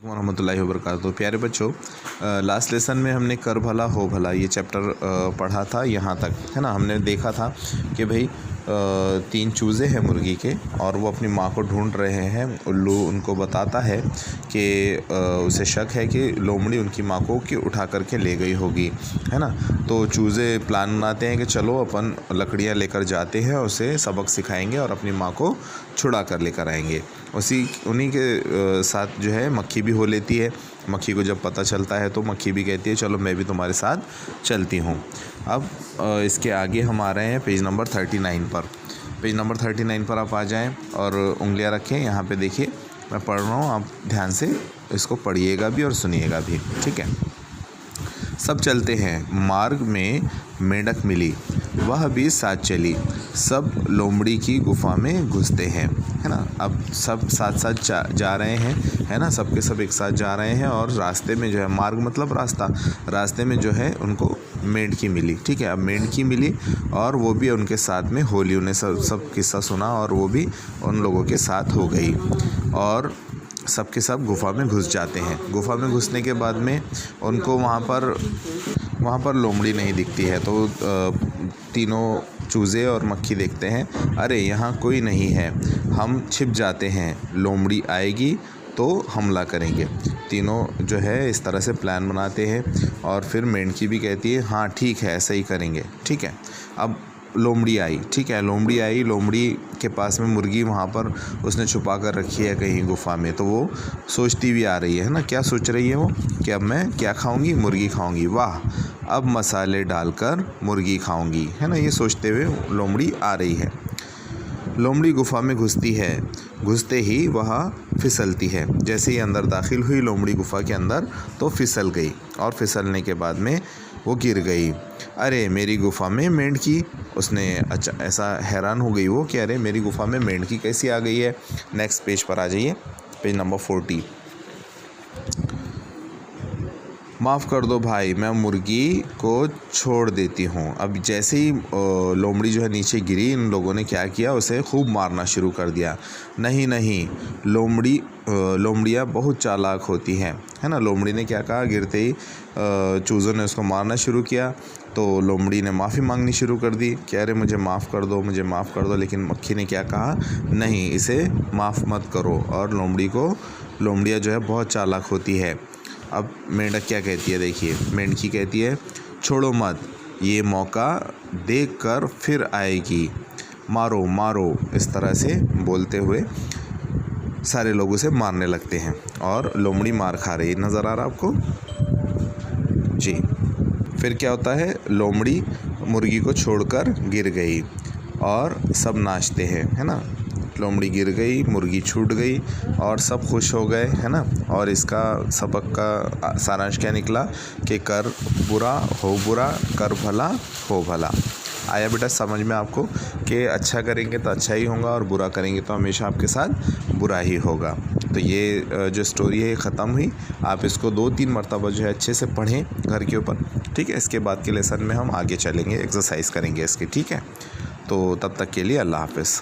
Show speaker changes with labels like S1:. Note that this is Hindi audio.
S1: रहमतुल्लाहि व बरकातहू। प्यारे बच्चों, लास्ट लेसन में हमने कर भला हो भला ये चैप्टर पढ़ा था यहाँ तक, है ना। हमने देखा था कि भाई 3 चूज़े हैं मुर्गी के और वो अपनी माँ को ढूंढ रहे हैं। उल्लू उनको बताता है कि उसे शक है कि लोमड़ी उनकी माँ को उठा करके ले गई होगी, है ना। तो चूज़े प्लान बनाते हैं कि चलो अपन लकड़ियाँ लेकर जाते हैं, उसे सबक सिखाएंगे और अपनी माँ को छुड़ा कर लेकर आएंगे। उन्हीं के साथ जो है मक्खी भी हो लेती है। मक्खी को जब पता चलता है तो मक्खी भी कहती है चलो मैं भी तुम्हारे साथ चलती हूँ। अब इसके आगे हम आ रहे हैं पेज नंबर 39 पर। पेज नंबर 39 पर आप आ जाएं और उंगलियां रखें। यहाँ पे देखिए मैं पढ़ रहा हूँ, आप ध्यान से इसको पढ़िएगा भी और सुनिएगा भी, ठीक है। सब चलते हैं, मार्ग में मेंढक मिली, वह भी साथ चली, सब लोमड़ी की गुफा में घुसते हैं, है ना। अब सब साथ साथ जा रहे हैं, है ना। सब के सब एक साथ जा रहे हैं और रास्ते में जो है, मार्ग मतलब रास्ता, रास्ते में जो है उनको मेंढकी मिली, ठीक है। अब मेंढकी मिली और वो भी उनके साथ में होली, उन्हें सब किस्सा सुना और वो भी उन लोगों के साथ हो गई और सब के सब गुफ़ा में घुस जाते हैं। गुफ़ा में घुसने के बाद में उनको वहाँ पर लोमड़ी नहीं दिखती है, तो तीनों चूज़े और मक्खी देखते हैं, अरे यहाँ कोई नहीं है, हम छिप जाते हैं, लोमड़ी आएगी तो हमला करेंगे। तीनों जो है इस तरह से प्लान बनाते हैं और फिर मेंढकी भी कहती है हाँ ठीक है ऐसा ही करेंगे, ठीक है। अब लोमड़ी आई, ठीक है, लोमड़ी आई, लोमड़ी के पास में मुर्गी वहाँ पर उसने छुपा कर रखी है कहीं गुफ़ा में, तो वो सोचती भी आ रही है ना। क्या सोच रही है वो कि अब मैं क्या खाऊंगी, मुर्गी खाऊंगी, वाह अब मसाले डालकर मुर्गी खाऊंगी, है ना। ये सोचते हुए लोमड़ी आ रही है। लोमड़ी गुफ़ा में घुसती है, घुसते ही वह फिसलती है। जैसे ही अंदर दाखिल हुई लोमड़ी गुफ़ा के अंदर तो फिसल गई और फिसलने के बाद में वो गिर गई। अरे मेरी गुफ़ा में मेंढकी, उसने अच्छा ऐसा हैरान हो गई वो कि अरे मेरी गुफ़ा में मेंढकी कैसी आ गई है। नेक्स्ट पेज पर आ जाइए, पेज नंबर 40। माफ़ कर दो भाई, मैं मुर्गी को छोड़ देती हूँ। अब जैसे ही लोमड़ी जो है नीचे गिरी, इन लोगों ने क्या किया, उसे खूब मारना शुरू कर दिया। नहीं नहीं, लोमड़ियाँ बहुत चालाक होती हैं, है ना। लोमड़ी ने क्या कहा, गिरते ही चूज़ों ने उसको मारना शुरू किया तो लोमड़ी ने माफ़ी मांगनी शुरू कर दी कि अरे मुझे माफ़ कर दो, मुझे माफ़ कर दो। लेकिन मक्खी ने क्या कहा, नहीं इसे माफ़ मत करो। और लोमड़ियाँ जो है बहुत चालाक होती है। अब मेंढक क्या कहती है, देखिए मेंढकी कहती है छोड़ो मत, ये मौका देख कर फिर आएगी, मारो मारो। इस तरह से बोलते हुए सारे लोग उसे मारने लगते हैं और लोमड़ी मार खा रही, नज़र आ रहा आपको जी। फिर क्या होता है, लोमड़ी मुर्गी को छोड़कर गिर गई और सब नाचते हैं, है ना। लोमड़ी गिर गई, मुर्गी छूट गई और सब खुश हो गए, है ना। और इसका सबक का सारांश क्या निकला कि कर बुरा हो बुरा, कर भला हो भला। आया बेटा समझ में आपको कि अच्छा करेंगे तो अच्छा ही होगा और बुरा करेंगे तो हमेशा आपके साथ बुरा ही होगा। तो ये जो स्टोरी है ये ख़त्म हुई। आप इसको 2-3 मरतबा जो है अच्छे से पढ़ें घर के ऊपर, ठीक है। इसके बाद के लेसन में हम आगे चलेंगे, एक्सरसाइज करेंगे इसकी, ठीक है। तो तब तक के लिए अल्लाह हाफ़िज़।